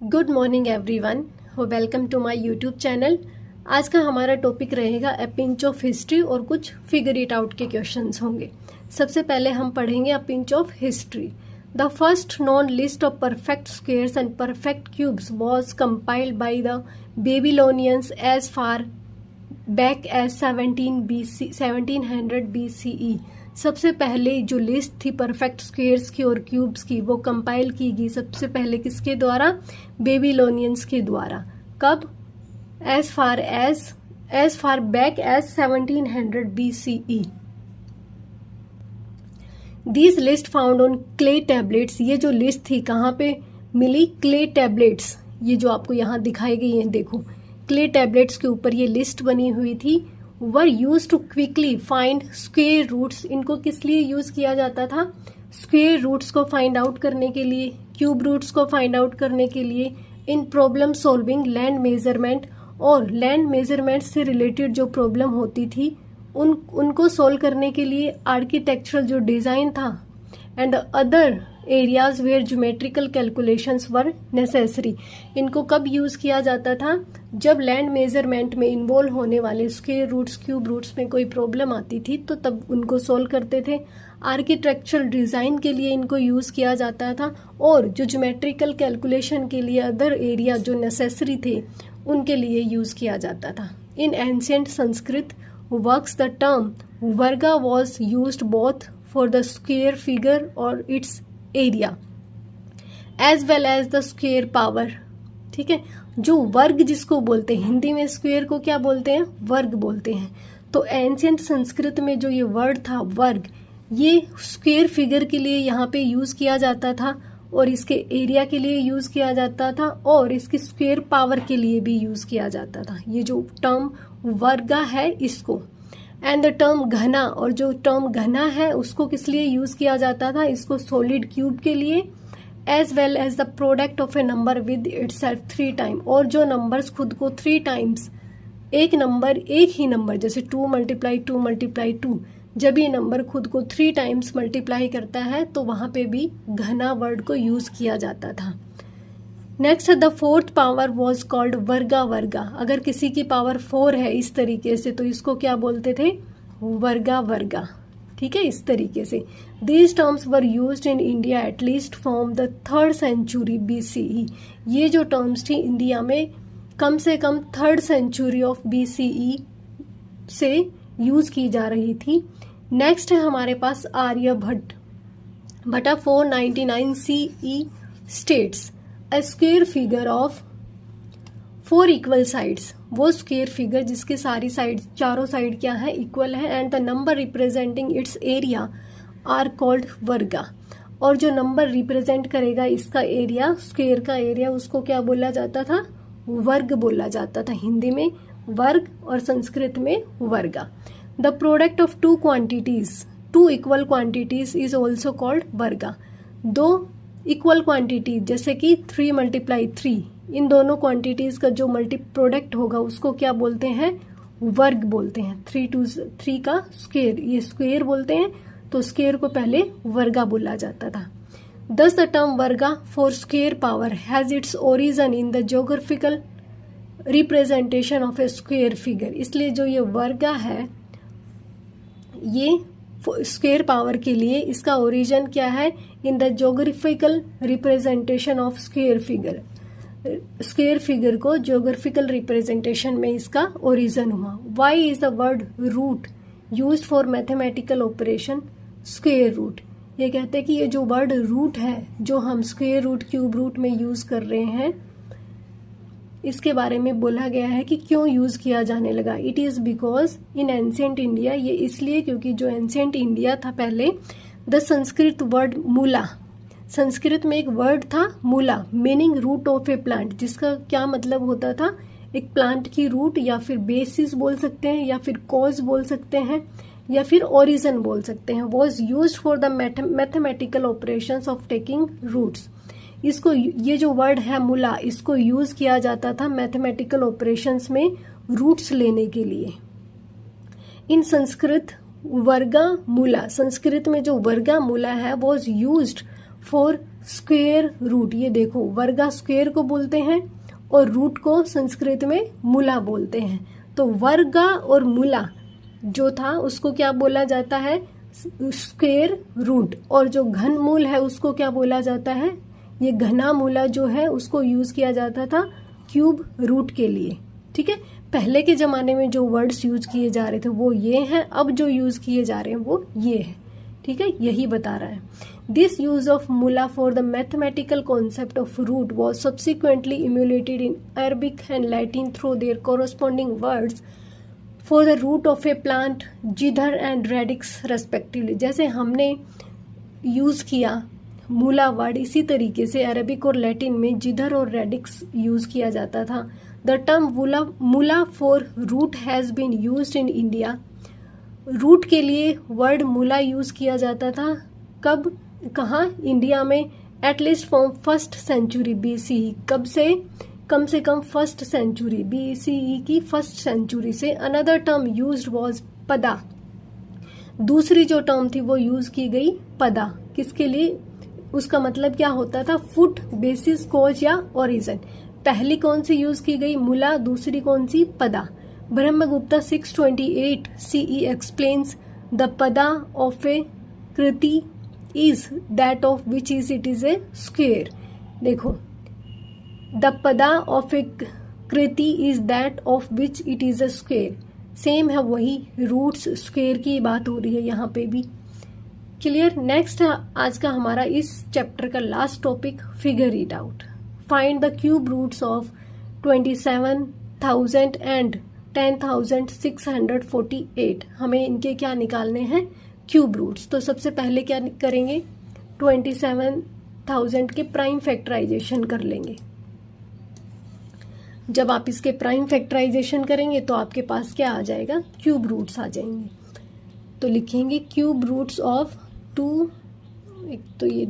Good morning everyone, welcome to my YouTube channel. आज का हमारा टॉपिक रहेगा अ पिंच ऑफ हिस्ट्री और कुछ फिगर इट आउट के क्वेश्चंस होंगे। सबसे पहले हम पढ़ेंगे a pinch of history. The first known list of perfect squares and perfect cubes was compiled by the Babylonians as far back as 1700 BCE। सबसे पहले जो लिस्ट थी परफेक्ट स्क्वेयर्स की और क्यूब्स की वो कंपाइल की गई सबसे पहले किसके द्वारा? बेबीलोनियंस के द्वारा। कब? As far back as 1700 BCE। This list found on clay tablets. ये जो लिस्ट थी कहाँ पे मिली? Clay tablets. ये जो आपको यहाँ दिखाई गई है, देखो क्ले टैबलेट्स के ऊपर ये लिस्ट बनी हुई थी। Were use to quickly find square roots. इनको किस लिए यूज किया जाता था? स्क्वेयर रूट्स को फाइंड आउट करने के लिए, क्यूब रूट्स को फाइंड आउट करने के लिए, in problem solving land measurement. और लैंड मेजरमेंट से रिलेटेड जो प्रॉब्लम होती थी उनको सोल्व करने के लिए आर्किटेक्चरल जो डिजाइन था and other areas where geometrical calculations were necessary. इनको कब यूज किया जाता था? जब लैंड मेजरमेंट में इन्वॉल्व होने वाले स्क्वेयर रूट्स, क्यूब रूट्स में कोई प्रॉब्लम आती थी तो तब उनको सोल्व करते थे। आर्किटेक्चरल डिजाइन के लिए इनको यूज किया जाता था और जो ज्योमेट्रिकल कैलकुलेशन के लिए अदर एरिया जो नेसेसरी थे उनके लिए यूज किया जाता था। In ancient Sanskrit works the term varga was used both for the square figure और its area as well as the square power. ठीक है, जो वर्ग जिसको बोलते हैं, हिंदी में स्क्वेयर को क्या बोलते हैं? वर्ग बोलते हैं। तो एंशिएंट संस्कृत में जो ये वर्ड था वर्ग, ये स्क्वेयर फिगर के लिए यहाँ पे यूज किया जाता था और इसके एरिया के लिए यूज किया जाता था और इसकी स्क्वेयर पावर के लिए भी यूज किया जाता था। ये जो टर्म वर्गा है इसको, एंड द टर्म घना, और जो टर्म घना है उसको किस लिए यूज किया जाता था? इसको सॉलिड क्यूब के लिए, as well as the product of a number with itself 3 time. और जो नंबर्स खुद को 3 टाइम्स, एक ही नंबर जैसे 2 × 2 × 2, जब ये नंबर खुद को 3 टाइम्स मल्टीप्लाई करता है तो वहां पे भी घना वर्ड को यूज किया जाता था। Next, the fourth power was called वर्गा वर्गा। अगर किसी की पावर 4 है इस तरीके से तो इसको क्या बोलते थे? वर्गा वर्गा। ठीक है, इस तरीके से। These terms were used in India at least from the 3rd century BCE। ये जो टर्म्स थी इंडिया में कम से कम 3rd century ऑफ BCE से यूज की जा रही थी। नेक्स्ट है हमारे पास आर्यभट्ट। बटा 499 CE states A square figure of 4 equal sides। वो स्क्वेयर फिगर जिसके सारी साइड, चारों साइड क्या है? इक्वल है, and the number representing its area are called varga. और जो नंबर रिप्रेजेंट करेगा इसका एरिया, स्क्वेयर का एरिया, उसको क्या बोला जाता था? वर्ग बोला जाता था। हिंदी में वर्ग और संस्कृत में वर्गा। The product of 2 quantities, 2 equal quantities is also called वर्गा। 2 इक्वल क्वांटिटी जैसे कि 3 × 3, इन दोनों क्वांटिटीज का जो मल्टी प्रोडक्ट होगा उसको क्या बोलते हैं? वर्ग बोलते हैं। 3 × 3 का स्क्वेयर, ये स्क्वेयर बोलते हैं, तो स्क्वेयर को पहले वर्गा बोला जाता था। Thus the term वर्गा for square power has its origin in the geographical representation of A square figure. इसलिए जो ये वर्गा है ये स्क्वेयर पावर के लिए इसका ओरिजिन क्या है? In the geographical representation of square figure. Square figure को ज्योग्राफिकल रिप्रेजेंटेशन में इसका ओरिजिन हुआ। Why is the word root used for mathematical operation? Square root. ये कहते हैं कि ये जो वर्ड रूट है जो हम स्क्वेयर रूट, क्यूब रूट में यूज कर रहे हैं, इसके बारे में बोला गया है कि क्यों यूज किया जाने लगा। It is because in ancient India, ये इसलिए क्योंकि जो एंशिएंट इंडिया था पहले, द संस्कृत वर्ड मूला, संस्कृत में एक वर्ड था mula meaning root of a plant, जिसका क्या मतलब होता था? एक प्लांट की रूट, या फिर बेसिस बोल सकते हैं, या फिर कॉज बोल सकते हैं, या फिर ओरिजिन बोल सकते हैं। Was use for the mathematical operations of taking roots. इसको, ये जो वर्ड है मूला, इसको यूज किया जाता था मैथमेटिकल ऑपरेशंस में रूट्स लेने के लिए। इन संस्कृत वर्गा मूला, संस्कृत में जो वर्गा मूला है was used for square root. ये देखो वर्गा स्क्वेयर को बोलते हैं और रूट को संस्कृत में मूला बोलते हैं। तो वर्गा और मूला जो था उसको क्या बोला जाता है, स्क्वेयर रूट। और जो घन मूल है उसको क्या बोला जाता है, ये घना मूला जो है उसको यूज किया जाता था क्यूब रूट के लिए। ठीक है, पहले के जमाने में जो वर्ड्स यूज किए जा रहे थे वो ये हैं, अब जो यूज किए जा रहे हैं वो ये है। ठीक है, यही बता रहा है। This use of mula for the mathematical concept of root was subsequently emulated in Arabic and Latin through their corresponding words for the root of a plant, jidhr and radix respectively. जैसे हमने यूज किया मूला word, इसी तरीके से Arabic और Latin में जिधर और रेडिक्स यूज किया जाता था। The term mula for root has been used in India. Root के लिए वर्ड मूला यूज किया जाता था कब, कहाँ, इंडिया में। At least from first century BCE। कब से, कम फर्स्ट सेंचुरी BCE की फर्स्ट सेंचुरी से। Another term used was pada. दूसरी जो टर्म थी वो यूज की गई पदा। किसके लिए, उसका मतलब क्या होता था, फुट, बेसिस, कोज या ओरिजिन। पहली कौन सी यूज की गई, मूला, दूसरी कौन सी, पदा। ब्रह्मगुप्ता 628 CE एक्सप्लेन्स द पदा of A Kriti is that of which is it is a square. देखो, द पदा of A Kriti is that of which it is a square. Same है, वही रूट्स स्क्वेयर की बात हो रही है यहाँ पे भी। क्लियर। नेक्स्ट आज का हमारा इस चैप्टर का last topic, figure it out. Find the cube roots of 27,000 and 10,648। हमें इनके क्या निकालने हैं, क्यूब रूट्स। तो सबसे पहले क्या करेंगे, 27,000 के प्राइम फैक्टराइजेशन कर लेंगे। जब आप इसके प्राइम फैक्टराइजेशन करेंगे तो आपके पास क्या आ जाएगा, क्यूब रूट्स आ जाएंगे। तो लिखेंगे क्यूब रूट्स ऑफ 2, एक तो ये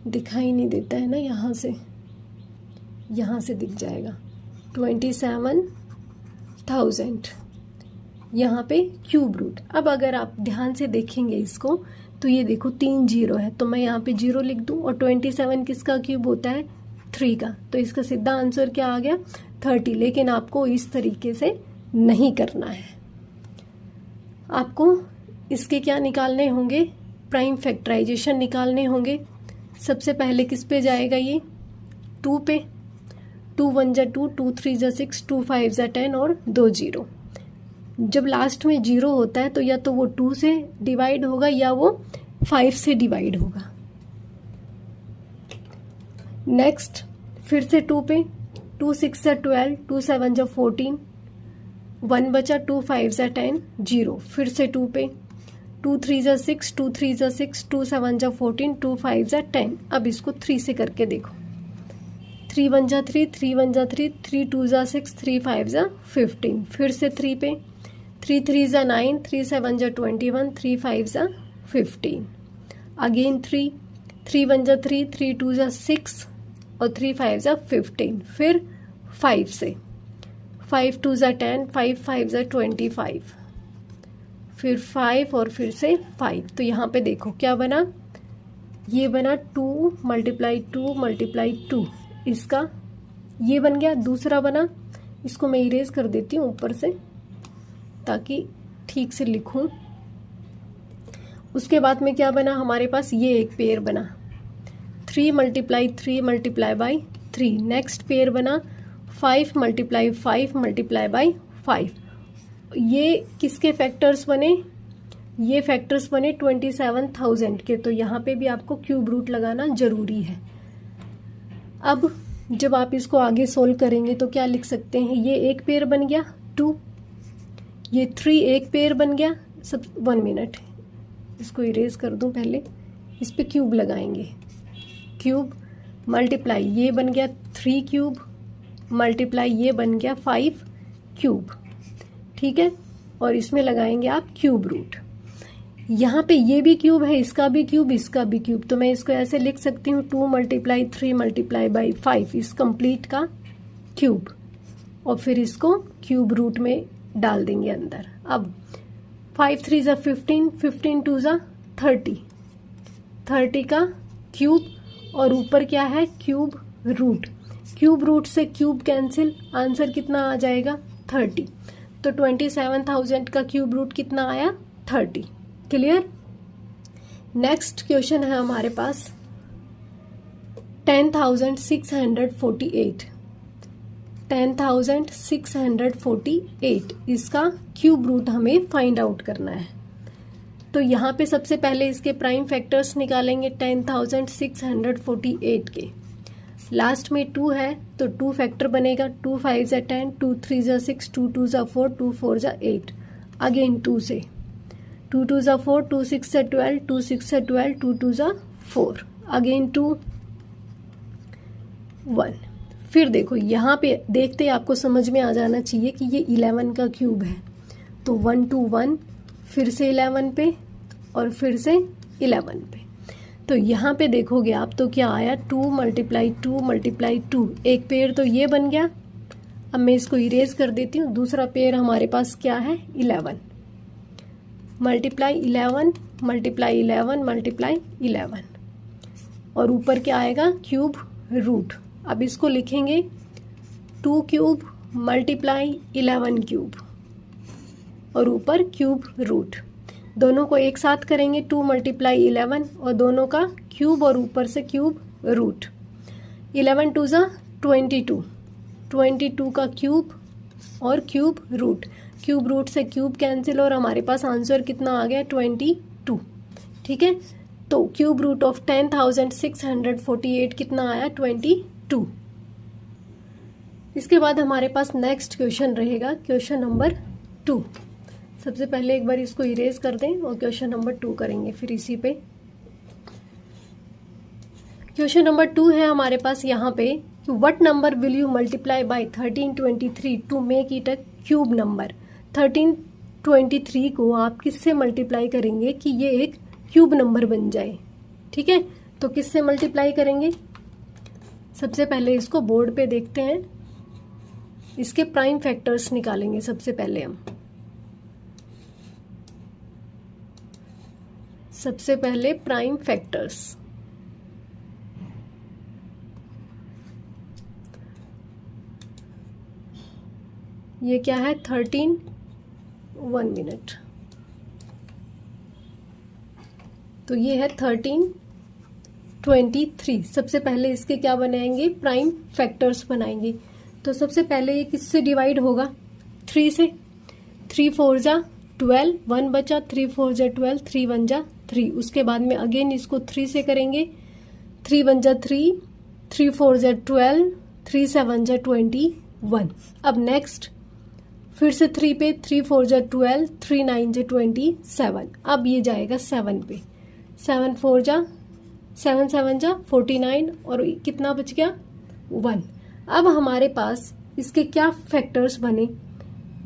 दिखाई नहीं देता है ना, यहाँ से दिख जाएगा, 27,000 यहाँ पे क्यूब रूट। अब अगर आप ध्यान से देखेंगे इसको तो ये देखो 3 जीरो है, तो मैं यहाँ पे 0 लिख दूँ। और 27 किसका क्यूब होता है, 3 का। तो इसका सीधा आंसर क्या आ गया, 30। लेकिन आपको इस तरीके से नहीं करना है, आपको इसके क्या निकालने होंगे, प्राइम फैक्टराइजेशन निकालने होंगे। सबसे पहले किस पे जाएगा, ये 2 पे। 2 1 जा 2, 2 3 जा 6, 2 5 जा 10 और 2 0। जब लास्ट में 0 होता है तो या तो वो 2 से डिवाइड होगा या वो 5 से डिवाइड होगा। नेक्स्ट फिर से 2 पे, 2 6 जा 12, 2 7 जा 14, 1 बचा, 2 5 जा 10, 0। फिर से 2 पे, 2 3 जा 6, 2 3 जा 6, 2 7 जा 14, 2 5 जा 10। अब इसको 3 से करके देखो, 3 1 जा 3, 3 1 जा 3, 3 2 जा 6, 3 5 जा 15। फिर से 3 पे, 3 3 जा 9, 3 7 जा 21, 3 5 जा 15। अगेन 3, 3 1 जा 3, 3 2 जा 6 और 3 5 जा 15। फिर 5 से, 5 2 जा 10, 5 5 जा 25, फिर 5 और फिर से 5। तो यहाँ पे देखो क्या बना, ये बना 2 × 2 × 2, इसका ये बन गया। दूसरा बना, इसको मैं इरेज कर देती हूँ ऊपर से ताकि ठीक से लिखूं। उसके बाद में क्या बना हमारे पास, ये एक पेयर बना 3 × 3 × 3। नेक्स्ट पेयर बना 5 × 5 × 5। ये किसके फैक्टर्स बने, ये फैक्टर्स बने 27,000 के। तो यहाँ पे भी आपको क्यूब रूट लगाना जरूरी है। अब जब आप इसको आगे सोल्व करेंगे तो क्या लिख सकते हैं, ये एक पेयर बन गया 2, ये 3 एक पेयर बन गया। सब 1 मिनट, इसको इरेज कर दूं पहले, इस पे क्यूब लगाएंगे। क्यूब मल्टीप्लाई, ये बन गया 3 क्यूब, मल्टीप्लाई ये बन गया 5 क्यूब। ठीक है, और इसमें लगाएंगे आप क्यूब रूट। यहाँ पे ये भी क्यूब है, इसका भी क्यूब, इसका भी क्यूब। तो मैं इसको ऐसे लिख सकती हूँ 2 × 3 × 5 इस कंप्लीट का क्यूब, और फिर इसको क्यूब रूट में डाल देंगे अंदर। अब 5 3 = 15, 15 2 = 30, 30 का क्यूब और ऊपर क्या है, क्यूब रूट। क्यूब रूट से क्यूब कैंसिल, आंसर कितना आ जाएगा 30। तो 27,000 का क्यूब रूट कितना आया 30। क्लियर। नेक्स्ट क्वेश्चन है हमारे पास 10,648। 10,648 इसका क्यूब रूट हमें फाइंड आउट करना है। तो यहाँ पे सबसे पहले इसके प्राइम फैक्टर्स निकालेंगे 10,648 के। लास्ट में 2 है तो 2 फैक्टर बनेगा, 2 5 ज़ा 10, 2 3 ज़ा 6, 2 2 ज़ा 4, 2 4 ज़ा 8। अगेन 2 से 2 2 ज़ा 4, 2 6 ज़ा 12, 2 6 ज़ा 12, 2 2 ज़ा 4, अगेन 2 1। फिर देखो यहाँ पे देखते आपको समझ में आ जाना चाहिए कि ये 11 का क्यूब है। तो 1 2 1, फिर से 11 पे और फिर से 11 पे। तो यहाँ पे देखोगे आप तो क्या आया 2 × 2 × 2, एक पेयर तो ये बन गया। अब मैं इसको इरेज कर देती हूँ। दूसरा पेयर हमारे पास क्या है 11 मल्टीप्लाई 11 मल्टीप्लाई 11 मल्टीप्लाई 11, और ऊपर क्या आएगा क्यूब रूट। अब इसको लिखेंगे 2 क्यूब मल्टीप्लाई 11 क्यूब और ऊपर क्यूब रूट। दोनों को एक साथ करेंगे 2 × 11 और दोनों का क्यूब और ऊपर से क्यूब रूट। 11 2 ज़ा 22, 22 का क्यूब और क्यूब रूट। क्यूब रूट से क्यूब कैंसिल और हमारे पास आंसर कितना आ गया 22। ठीक है। तो क्यूब रूट ऑफ 10,648 कितना आया 22। इसके बाद हमारे पास नेक्स्ट क्वेश्चन रहेगा क्वेश्चन नंबर 2। सबसे पहले एक बार इसको इरेज कर दें और क्वेश्चन नंबर 2 करेंगे फिर इसी पे। क्वेश्चन नंबर 2 है हमारे पास यहाँ पे कि what number will you multiply by 1323 to make it a cube number. 1323 को आप किससे मल्टीप्लाई करेंगे कि ये एक क्यूब नंबर बन जाए। ठीक है। तो किससे मल्टीप्लाई करेंगे, सबसे पहले इसको बोर्ड पे देखते हैं। इसके प्राइम फैक्टर्स निकालेंगे सबसे पहले हम। सबसे पहले प्राइम फैक्टर्स, ये क्या है 13, 1 मिनट। तो ये है 1323। सबसे पहले इसके क्या बनाएंगे प्राइम फैक्टर्स बनाएंगे। तो सबसे पहले ये किससे डिवाइड होगा 3 से। 3 4 ज़ा 12, 1 बचा, 3 4 ज़ा 12, 3 1 ज़ा 3। उसके बाद में अगेन इसको 3 से करेंगे। 3 1 ज़ा 3, 3 4 ज़ा 12, 3 7 ज़ा 21। अब नेक्स्ट फिर से 3 पे, 3 4 ज़ा 12, 3 9 ज़ा 27। अब ये जाएगा 7 पे। 7 4 ज़ा 7 7 ज़ा 49 और कितना बच गया 1। अब हमारे पास इसके क्या फैक्टर्स बने,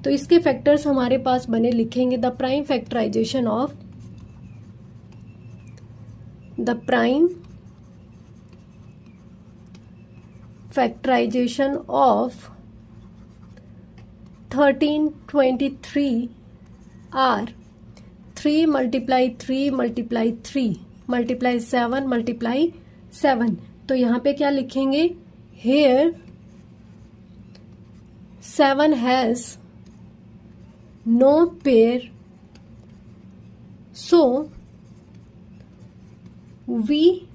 तो इसके फैक्टर्स हमारे पास बने, लिखेंगे the prime factorization of 1323 are 3 × 3 × 3 multiply 7 multiply 7। तो यहाँ पे क्या लिखेंगे here 7 has no pair, so we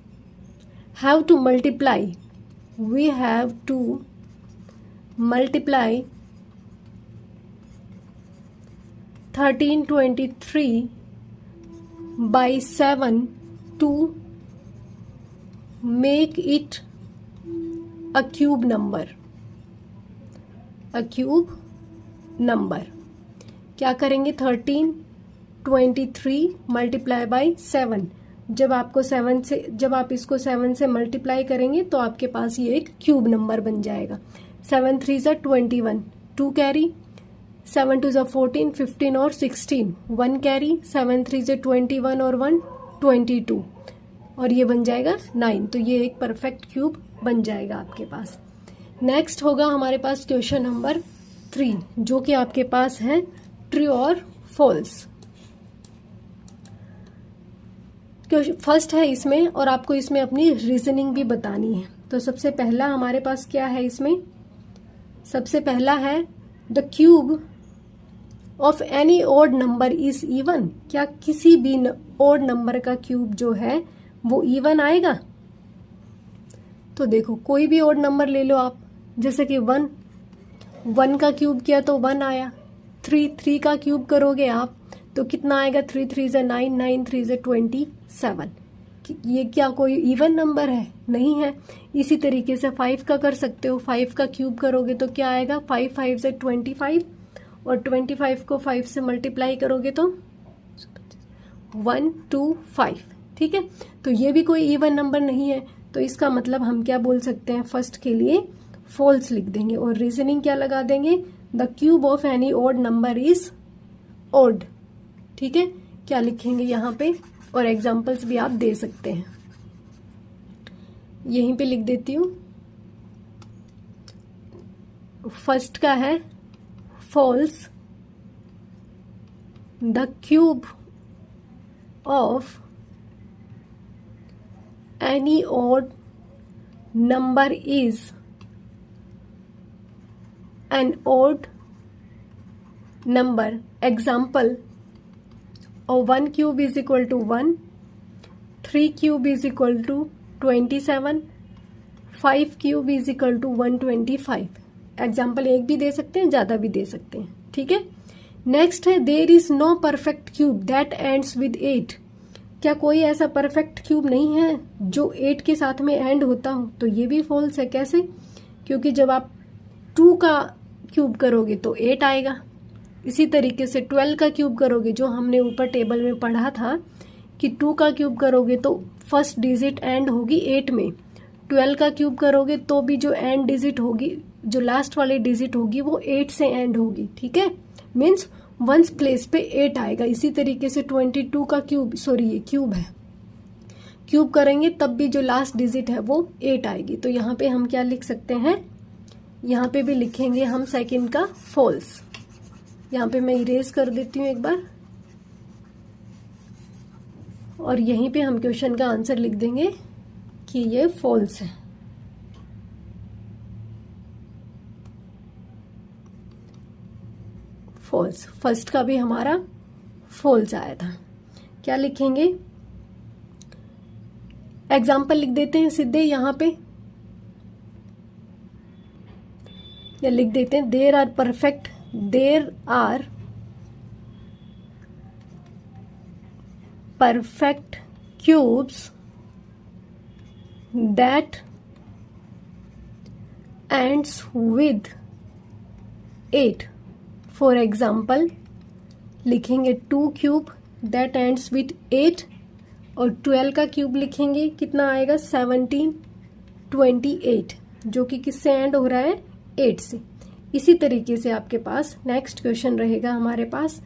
have to multiply 1323 by 7 to make it a cube number। क्या करेंगे 1323 मल्टीप्लाई बाई 7। जब आप इसको 7 से मल्टीप्लाई करेंगे तो आपके पास ये एक क्यूब नंबर बन जाएगा। 7 3 ज़ा 21, 2 कैरी, 7 2 ज़ा 14, 15 और 16, 1 कैरी, 7 3 ज़ा 21 और 1 22 और ये बन जाएगा 9। तो ये एक परफेक्ट क्यूब बन जाएगा आपके पास। नेक्स्ट होगा हमारे पास क्वेश्चन नंबर 3 जो कि आपके पास है ट्रू और फॉल्स। फर्स्ट है इसमें, और आपको इसमें अपनी रीजनिंग भी बतानी है। तो सबसे पहला हमारे पास क्या है इसमें, सबसे पहला है the cube of any odd number is even. क्या किसी भी ऑड नंबर का क्यूब जो है वो इवन आएगा? तो देखो कोई भी ऑड नंबर ले लो आप, जैसे कि 1 का क्यूब किया तो 1 आया। 3 का क्यूब करोगे आप तो कितना आएगा? 3 3 से 9, 9 3 से 27। ये क्या कोई इवन नंबर है? नहीं है। इसी तरीके से 5 का कर सकते हो। 5 का क्यूब करोगे तो क्या आएगा? 5 5 से 25, और 25 को 5 से मल्टीप्लाई करोगे तो 125। ठीक है, तो ये भी कोई इवन नंबर नहीं है। तो इसका मतलब हम क्या बोल सकते हैं, फर्स्ट के लिए फॉल्स लिख देंगे, और रीजनिंग क्या लगा देंगे, the cube of any odd number is odd. ठीक है, क्या लिखेंगे यहाँ पे, और एग्जाम्पल्स भी आप दे सकते हैं। यहीं पे लिख देती हूँ। फर्स्ट का है falls, the cube of any odd number is an odd number. Example, और 1 cube is equal to 1, 3 cube is equal to 27, 5 cube is equal to 125। Example एक भी दे सकते हैं, ज़्यादा भी दे सकते हैं। ठीक है, नेक्स्ट है there is no perfect cube that ends with 8। क्या कोई ऐसा परफेक्ट क्यूब नहीं है जो 8 के साथ में एंड होता हो? तो ये भी फॉल्स है। कैसे? क्योंकि जब आप 2 का क्यूब करोगे तो 8 आएगा। इसी तरीके से 12 का क्यूब करोगे, जो हमने ऊपर टेबल में पढ़ा था कि 2 का क्यूब करोगे तो फर्स्ट डिजिट एंड होगी 8 में। 12 का क्यूब करोगे तो भी जो एंड डिजिट होगी, जो लास्ट वाली डिजिट होगी, वो 8 से एंड होगी। ठीक है, मीन्स वंस प्लेस पे 8 आएगा। इसी तरीके से 22 का क्यूब, सॉरी ये क्यूब है, क्यूब करेंगे तब भी जो लास्ट डिजिट है वो 8 आएगी। तो यहाँ पे हम क्या लिख सकते हैं, यहाँ पे भी लिखेंगे हम सेकंड का फॉल्स। यहाँ पे मैं इरेज कर देती हूँ एक बार, और यहीं पे हम क्वेश्चन का आंसर लिख देंगे कि ये फॉल्स है। फॉल्स, फर्स्ट का भी हमारा फॉल्स आया था। क्या लिखेंगे, एग्जाम्पल लिख देते हैं सीधे यहाँ पे, या लिख देते हैं there are perfect cubes that ends with 8। For example लिखेंगे 2 क्यूब that ends with 8, और 12 का क्यूब लिखेंगे, कितना आएगा 17, 28, जो कि किससे एंड हो रहा है 8 से। इसी तरीके से आपके पास नेक्स्ट क्वेश्चन रहेगा हमारे पास